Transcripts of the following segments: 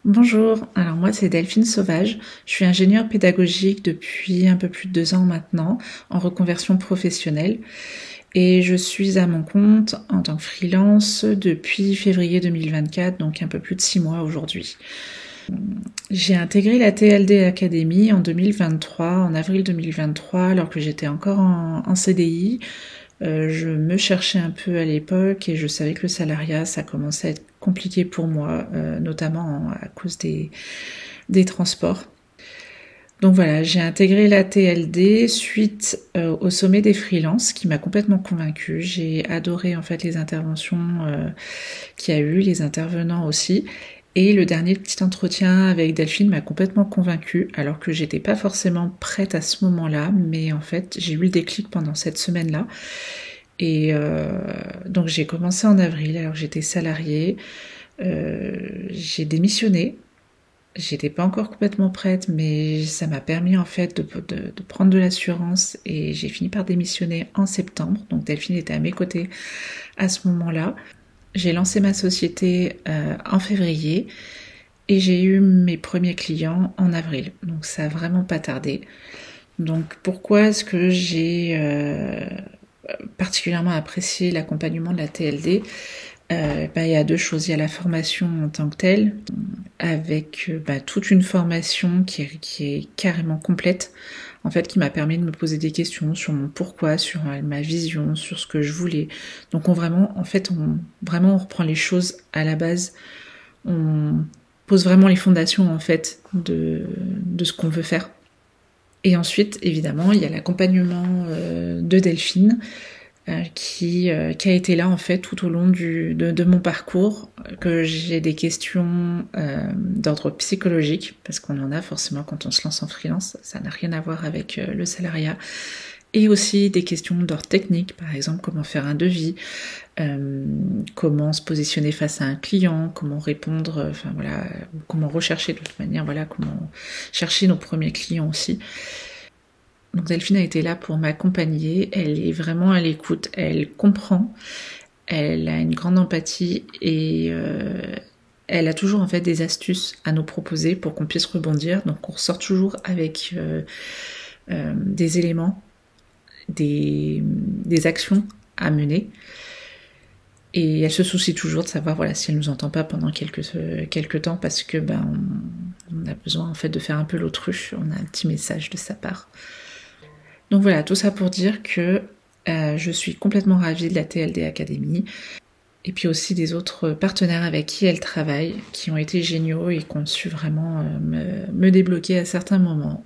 Bonjour, alors moi c'est Delphine Sauvage, je suis ingénieure pédagogique depuis un peu plus de 2 ans maintenant, en reconversion professionnelle, et je suis à mon compte en tant que freelance depuis février 2024, donc un peu plus de 6 mois aujourd'hui. J'ai intégré la TLD Academy en 2023, en avril 2023, alors que j'étais encore en CDI. Je me cherchais un peu à l'époque et je savais que le salariat, ça commençait à être compliqué pour moi, notamment à cause des transports. Donc voilà, j'ai intégré la TLD suite au sommet des freelances qui m'a complètement convaincue. J'ai adoré en fait les interventions qu'il y a eu, les intervenants aussi. Et le dernier petit entretien avec Delphine m'a complètement convaincue, alors que j'étais pas forcément prête à ce moment-là, mais en fait j'ai eu le déclic pendant cette semaine-là. Et donc j'ai commencé en avril, alors j'étais salariée, j'ai démissionné. J'étais pas encore complètement prête, mais ça m'a permis en fait de prendre de l'assurance et j'ai fini par démissionner en septembre. Donc Delphine était à mes côtés à ce moment-là. J'ai lancé ma société en février et j'ai eu mes premiers clients en avril. Donc ça a vraiment pas tardé. Donc pourquoi est-ce que j'ai particulièrement apprécié l'accompagnement de la TLD? Il y a deux choses. Il y a la formation en tant que telle, avec toute une formation qui est carrément complète, en fait, qui m'a permis de me poser des questions sur mon pourquoi, sur ma vision, sur ce que je voulais. Donc on reprend les choses à la base. On pose vraiment les fondations en fait de ce qu'on veut faire. Et ensuite, évidemment, il y a l'accompagnement de Delphine qui a été là en fait tout au long de mon parcours, que j'ai des questions d'ordre psychologique, parce qu'on en a forcément quand on se lance en freelance, ça n'a rien à voir avec le salariat, et aussi des questions d'ordre technique, par exemple comment faire un devis, comment se positionner face à un client, comment répondre, comment rechercher de toute manière, comment chercher nos premiers clients aussi. Donc Delphine a été là pour m'accompagner, elle est vraiment à l'écoute, elle comprend, elle a une grande empathie et elle a toujours en fait des astuces à nous proposer pour qu'on puisse rebondir. Donc on ressort toujours avec des éléments, des actions à mener. Et elle se soucie toujours de savoir si elle nous entend pas pendant quelques temps, parce que on a besoin en fait de faire un peu l'autruche, on a un petit message de sa part. Donc voilà, tout ça pour dire que je suis complètement ravie de la TLD Academy et puis aussi des autres partenaires avec qui elle travaille, qui ont été géniaux et qui ont su vraiment me débloquer à certains moments.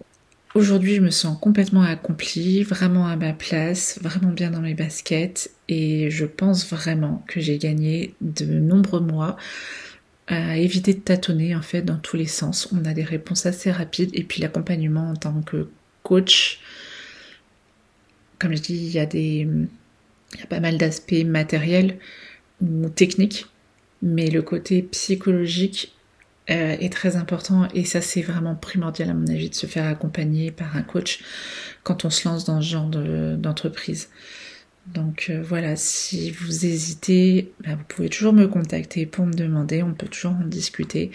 Aujourd'hui, je me sens complètement accomplie, vraiment à ma place, vraiment bien dans mes baskets, et je pense vraiment que j'ai gagné de nombreux mois à éviter de tâtonner en fait dans tous les sens. On a des réponses assez rapides, et puis l'accompagnement en tant que coach, comme je dis, il y a pas mal d'aspects matériels ou techniques, mais le côté psychologique est très important, et ça c'est vraiment primordial à mon avis de se faire accompagner par un coach quand on se lance dans ce genre d'entreprise. Donc voilà, si vous hésitez, vous pouvez toujours me contacter pour me demander, on peut toujours en discuter,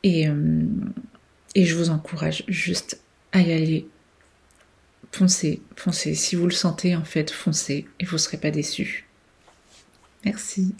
et je vous encourage juste à y aller. Foncez, si vous le sentez en fait, foncez et vous ne serez pas déçus. Merci.